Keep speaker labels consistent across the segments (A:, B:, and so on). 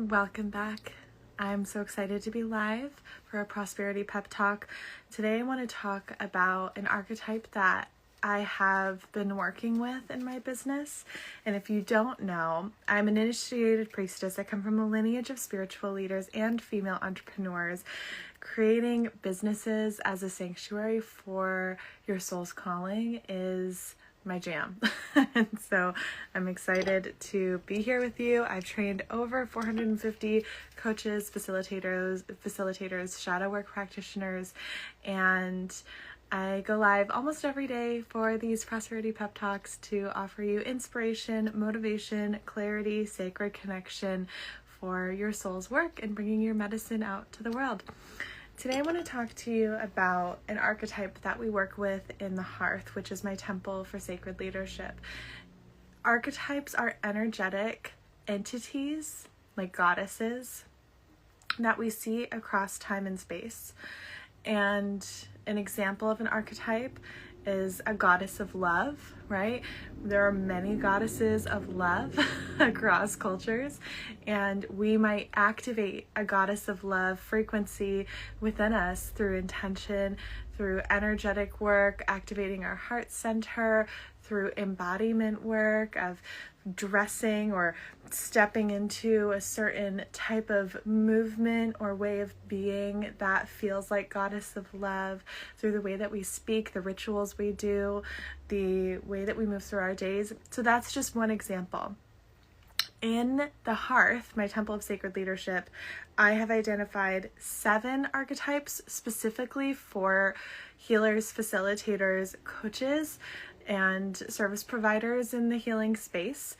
A: Welcome back. I'm so excited to be live for a Prosperity Pep Talk. Today I want to talk about an archetype that I have been working with in my business. And if you don't know, I'm an initiated priestess. I come from a lineage of spiritual leaders and female entrepreneurs. Creating businesses as a sanctuary for your soul's calling is my jam. And so I'm excited to be here with you. I've trained over 450 coaches, facilitators, shadow work practitioners, and I go live almost every day for these Prosperity Pep Talks to offer you inspiration, motivation, clarity, sacred connection for your soul's work and bringing your medicine out to the world. Today I want to talk to you about an archetype that we work with in the Hearth, which is my temple for sacred leadership. Archetypes are energetic entities, like goddesses, that we see across time and space. And an example of an archetype is a goddess of love, right? There are many goddesses of love across cultures, and we might activate a goddess of love frequency within us through intention, through energetic work, activating our heart center, through embodiment work of dressing or stepping into a certain type of movement or way of being that feels like goddess of love, through the way that we speak, the rituals we do, the way that we move through our days. So that's just one example. In the Hearth, my temple of sacred leadership, I have identified 7 archetypes specifically for healers, facilitators, coaches, and service providers in the healing space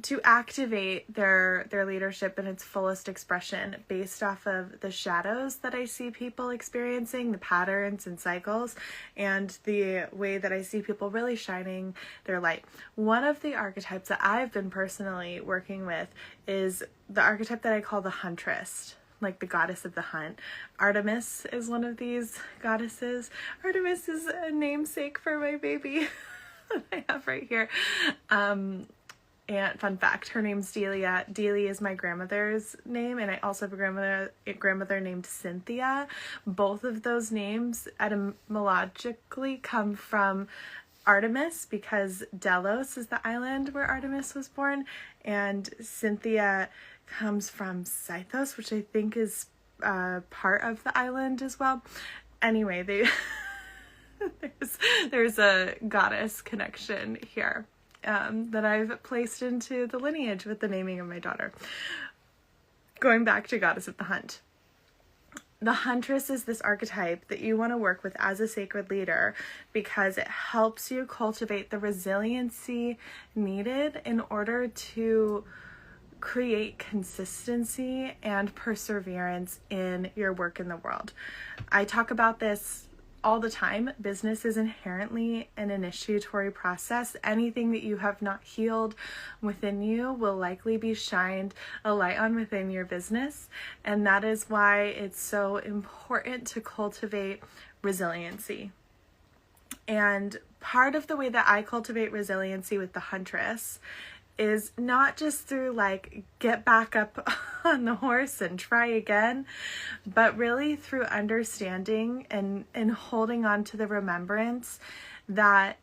A: to activate their leadership in its fullest expression based off of the shadows that I see people experiencing, the patterns and cycles, and the way that I see people really shining their light. One of the archetypes that I've been personally working with is the archetype that I call the Huntress, like the goddess of the hunt. Artemis is one of these goddesses. Artemis is a namesake for my baby that I have right here. And fun fact, her name's Delia. Delia is my grandmother's name, and I also have a grandmother named Cynthia. Both of those names etymologically come from Artemis, because Delos is the island where Artemis was born, and Cynthia comes from Scythos, which I think is part of the island as well. Anyway, there's a goddess connection here that I've placed into the lineage with the naming of my daughter. Going back to goddess of the hunt. The Huntress is this archetype that you want to work with as a sacred leader because it helps you cultivate the resiliency needed in order to create consistency and perseverance in your work in the world. I talk about this all the time. Business is inherently an initiatory process. Anything that you have not healed within you will likely be shined a light on within your business. And that is why it's so important to cultivate resiliency. And part of the way that I cultivate resiliency with the Huntress is not just through like get back up on the horse and try again, but really through understanding and holding on to the remembrance that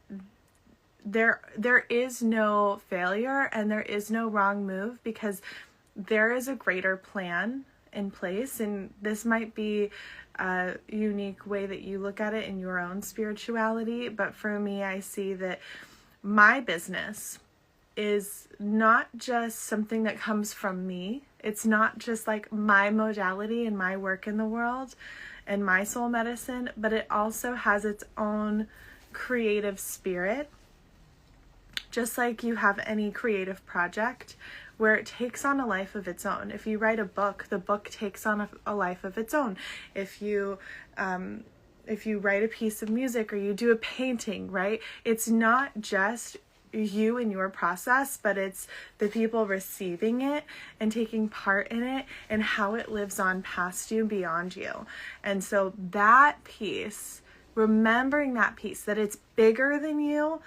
A: there is no failure and there is no wrong move, because there is a greater plan in place. And this might be a unique way that you look at it in your own spirituality, but for me, I see that my business is not just something that comes from me. It's not just like my modality and my work in the world and my soul medicine, but it also has its own creative spirit. Just like you have any creative project where it takes on a life of its own. If you write a book, the book takes on a life of its own. If you write a piece of music or you do a painting, right? It's not just you and your process, but it's the people receiving it and taking part in it and how it lives on past you, beyond you. And so that piece, remembering that piece, that it's bigger than you,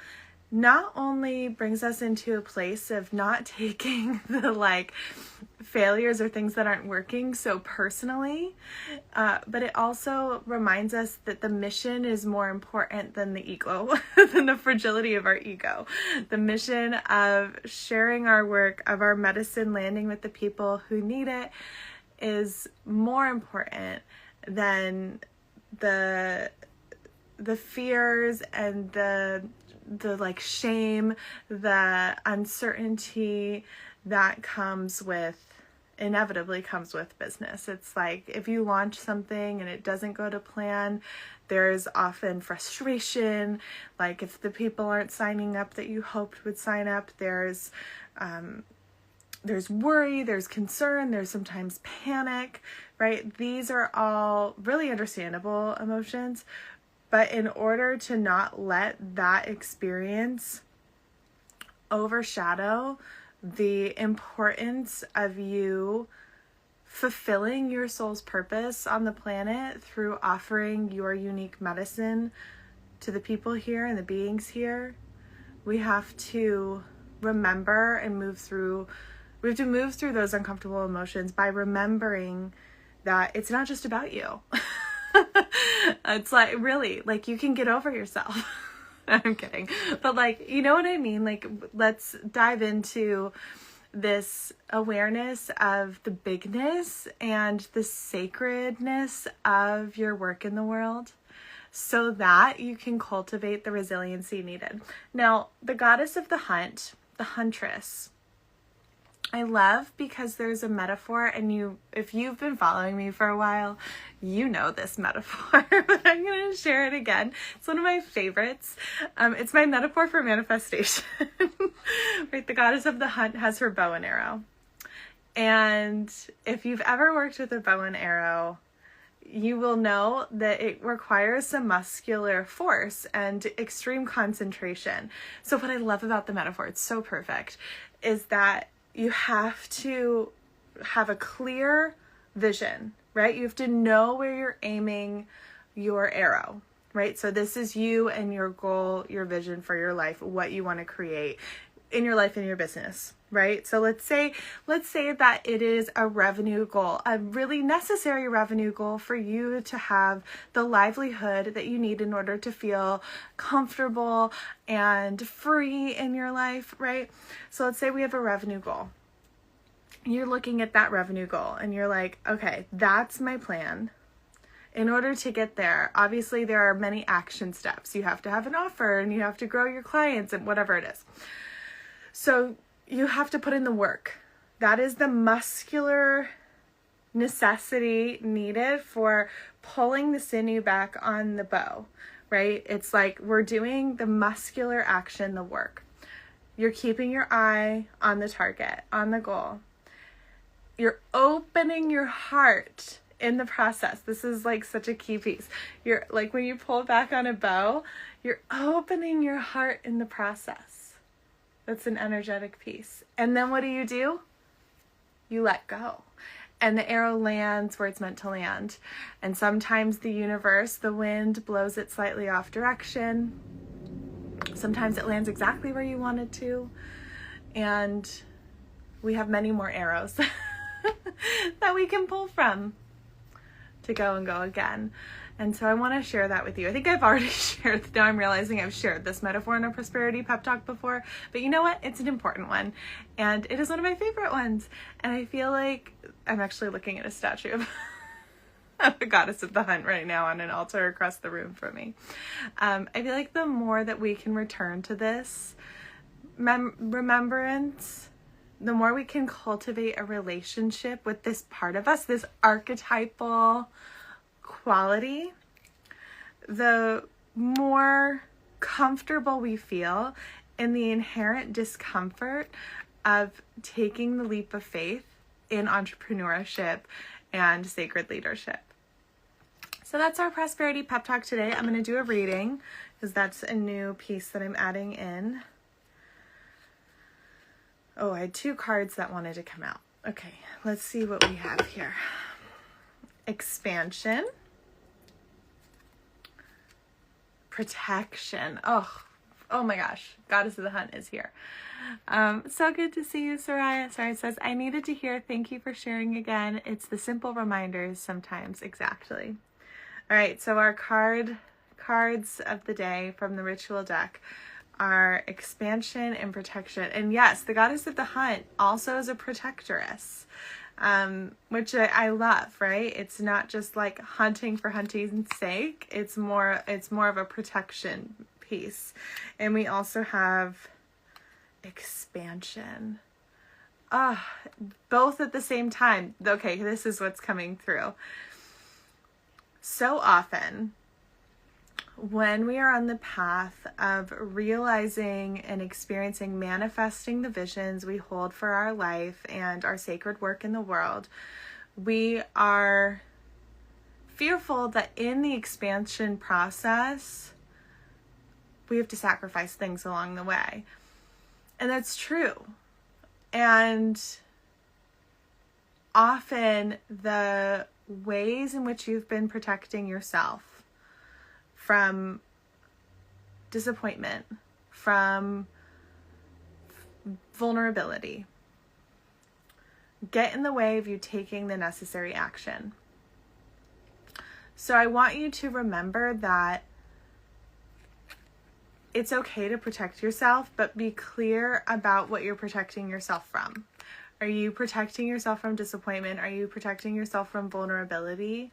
A: not only brings us into a place of not taking the failures or things that aren't working so personally, but it also reminds us that the mission is more important than the ego, than the fragility of our ego. The mission of sharing our work, of our medicine landing with the people who need it, is more important than the fears and the shame, the uncertainty that inevitably comes with business. It's like if you launch something and it doesn't go to plan, there's often frustration. Like if the people aren't signing up that you hoped would sign up, there's worry, there's concern, there's sometimes panic, right? These are all really understandable emotions. But in order to not let that experience overshadow the importance of you fulfilling your soul's purpose on the planet through offering your unique medicine to the people here and the beings here, we have to remember and move through those uncomfortable emotions by remembering that it's not just about you. It's really, you can get over yourself. I'm kidding. But you know what I mean? Let's dive into this awareness of the bigness and the sacredness of your work in the world so that you can cultivate the resiliency needed. Now, the goddess of the hunt, the Huntress, I love because there's a metaphor, and if you've been following me for a while, you know this metaphor, but I'm going to share it again. It's one of my favorites. It's my metaphor for manifestation. Right? The goddess of the hunt has her bow and arrow. And if you've ever worked with a bow and arrow, you will know that it requires some muscular force and extreme concentration. So what I love about the metaphor, it's so perfect, is that you have to have a clear vision, right? You have to know where you're aiming your arrow, right? So this is you and your goal, your vision for your life, what you want to create in your life and your business, right? So let's say that it is a revenue goal, a really necessary revenue goal for you to have the livelihood that you need in order to feel comfortable and free in your life, right? So let's say we have a revenue goal. You're looking at that revenue goal and you're like, okay, that's my plan. In order to get there, obviously there are many action steps. You have to have an offer and you have to grow your clients and whatever it is. So you have to put in the work. That is the muscular necessity needed for pulling the sinew back on the bow, right? It's like we're doing the muscular action, the work. You're keeping your eye on the target, on the goal. You're opening your heart in the process. This is such a key piece. You're when you pull back on a bow, you're opening your heart in the process. That's an energetic piece. And then what do? You let go. And the arrow lands where it's meant to land. And sometimes the universe, the wind, blows it slightly off direction. Sometimes it lands exactly where you want it to. And we have many more arrows that we can pull from to go and go again. And so I want to share that with you. I think I've already shared, now I'm realizing I've shared this metaphor in a Prosperity Pep Talk before, but you know what? It's an important one. And it is one of my favorite ones. And I feel like I'm actually looking at a statue of the goddess of the hunt right now on an altar across the room from me. I feel like the more that we can return to this remembrance, the more we can cultivate a relationship with this part of us, this archetypal quality, the more comfortable we feel in the inherent discomfort of taking the leap of faith in entrepreneurship and sacred leadership. So that's our Prosperity Pep Talk today. I'm going to do a reading because that's a new piece that I'm adding in. Oh, I had 2 cards that wanted to come out. Okay, let's see what we have here. Expansion. Protection. Oh, Oh my gosh, Goddess of the Hunt is here. So good to see you, Soraya. Soraya says, I needed to hear. Thank you for sharing again. It's the simple reminders sometimes. Exactly. All right, so our cards of the day from the ritual deck are expansion and protection. And yes, the Goddess of the Hunt also is a protectoress, which I love, right? It's not just like hunting for hunting's sake. It's more of a protection piece. And we also have expansion. Both at the same time. Okay, this is what's coming through. So often, when we are on the path of realizing and experiencing, manifesting the visions we hold for our life and our sacred work in the world, we are fearful that in the expansion process, we have to sacrifice things along the way. And that's true. And often the ways in which you've been protecting yourself from disappointment, from vulnerability, get in the way of you taking the necessary action. So I want you to remember that it's okay to protect yourself, but be clear about what you're protecting yourself from. Are you protecting yourself from disappointment? Are you protecting yourself from vulnerability?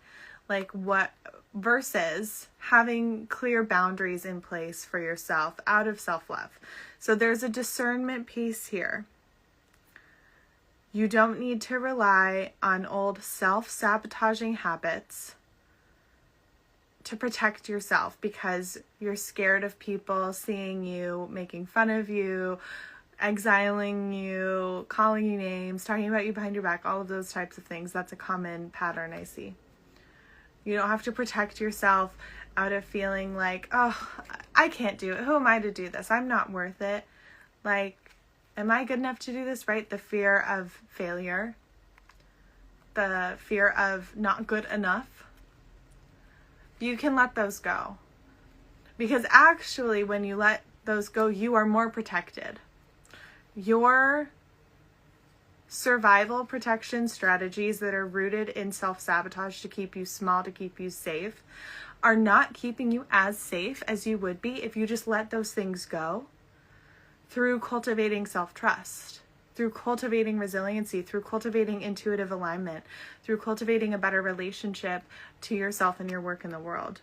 A: Like what, versus having clear boundaries in place for yourself out of self-love. So there's a discernment piece here. You don't need to rely on old self-sabotaging habits to protect yourself because you're scared of people seeing you, making fun of you, exiling you, calling you names, talking about you behind your back, all of those types of things. That's a common pattern I see. You don't have to protect yourself out of feeling like, oh, I can't do it. Who am I to do this? I'm not worth it. Like, am I good enough to do this, right? The fear of failure, the fear of not good enough. You can let those go. Because actually, when you let those go, you are more protected. Your survival protection strategies that are rooted in self-sabotage to keep you small, to keep you safe, are not keeping you as safe as you would be if you just let those things go through cultivating self-trust, through cultivating resiliency, through cultivating intuitive alignment, through cultivating a better relationship to yourself and your work in the world.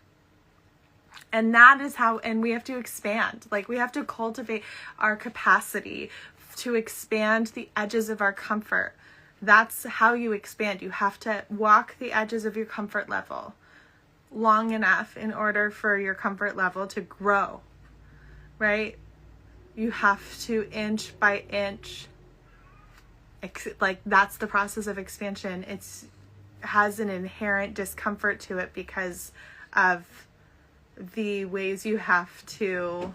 A: And that is how, and we have to expand. Like, we have to cultivate our capacity to expand the edges of our comfort. That's how you expand. You have to walk the edges of your comfort level long enough in order for your comfort level to grow, right? You have to inch by inch. Like, that's the process of expansion. It has an inherent discomfort to it because of the ways you have to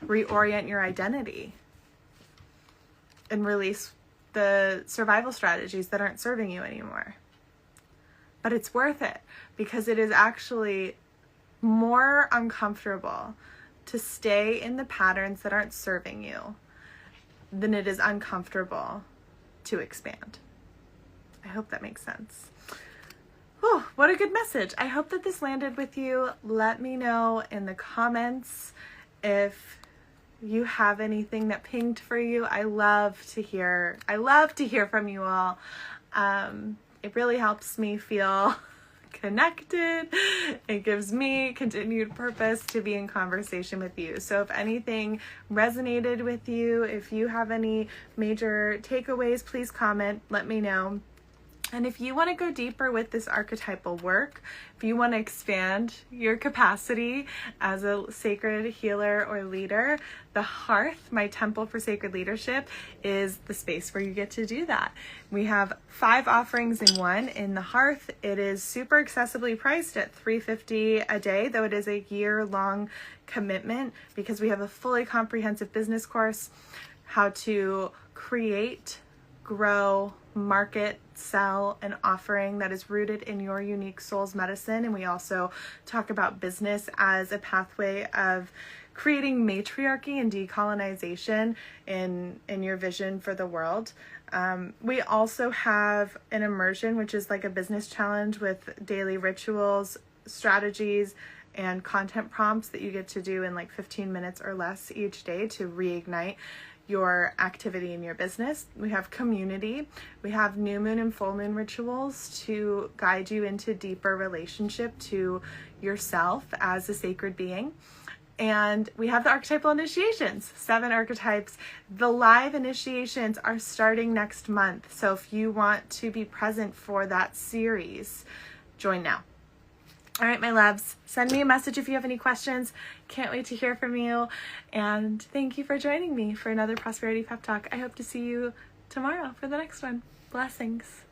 A: reorient your identity and release the survival strategies that aren't serving you anymore. But it's worth it because it is actually more uncomfortable to stay in the patterns that aren't serving you than it is uncomfortable to expand. I hope that makes sense. Whew, what a good message. I hope that this landed with you. Let me know in the comments if you have anything that pinged for you. I love to hear from you all. It really helps me feel connected. It gives me continued purpose to be in conversation with you. So if anything resonated with you, if you have any major takeaways, please comment, let me know. And if you want to go deeper with this archetypal work, if you want to expand your capacity as a sacred healer or leader, the Hearth, my temple for sacred leadership, is the space where you get to do that. We have 5 offerings in one. In the Hearth, it is super accessibly priced at $350 a day, though it is a year-long commitment because we have a fully comprehensive business course, how to create, grow, market, sell an offering that is rooted in your unique soul's medicine. And we also talk about business as a pathway of creating matriarchy and decolonization in your vision for the world. We also have an immersion, which is like a business challenge with daily rituals, strategies, and content prompts that you get to do in like 15 minutes or less each day to reignite your activity in your business. We have community. We have new moon and full moon rituals to guide you into deeper relationship to yourself as a sacred being. And we have the archetypal initiations, 7 archetypes. The live initiations are starting next month. So if you want to be present for that series, join now. All right, my loves, send me a message if you have any questions. Can't wait to hear from you. And thank you for joining me for another Prosperity Pep Talk. I hope to see you tomorrow for the next one. Blessings.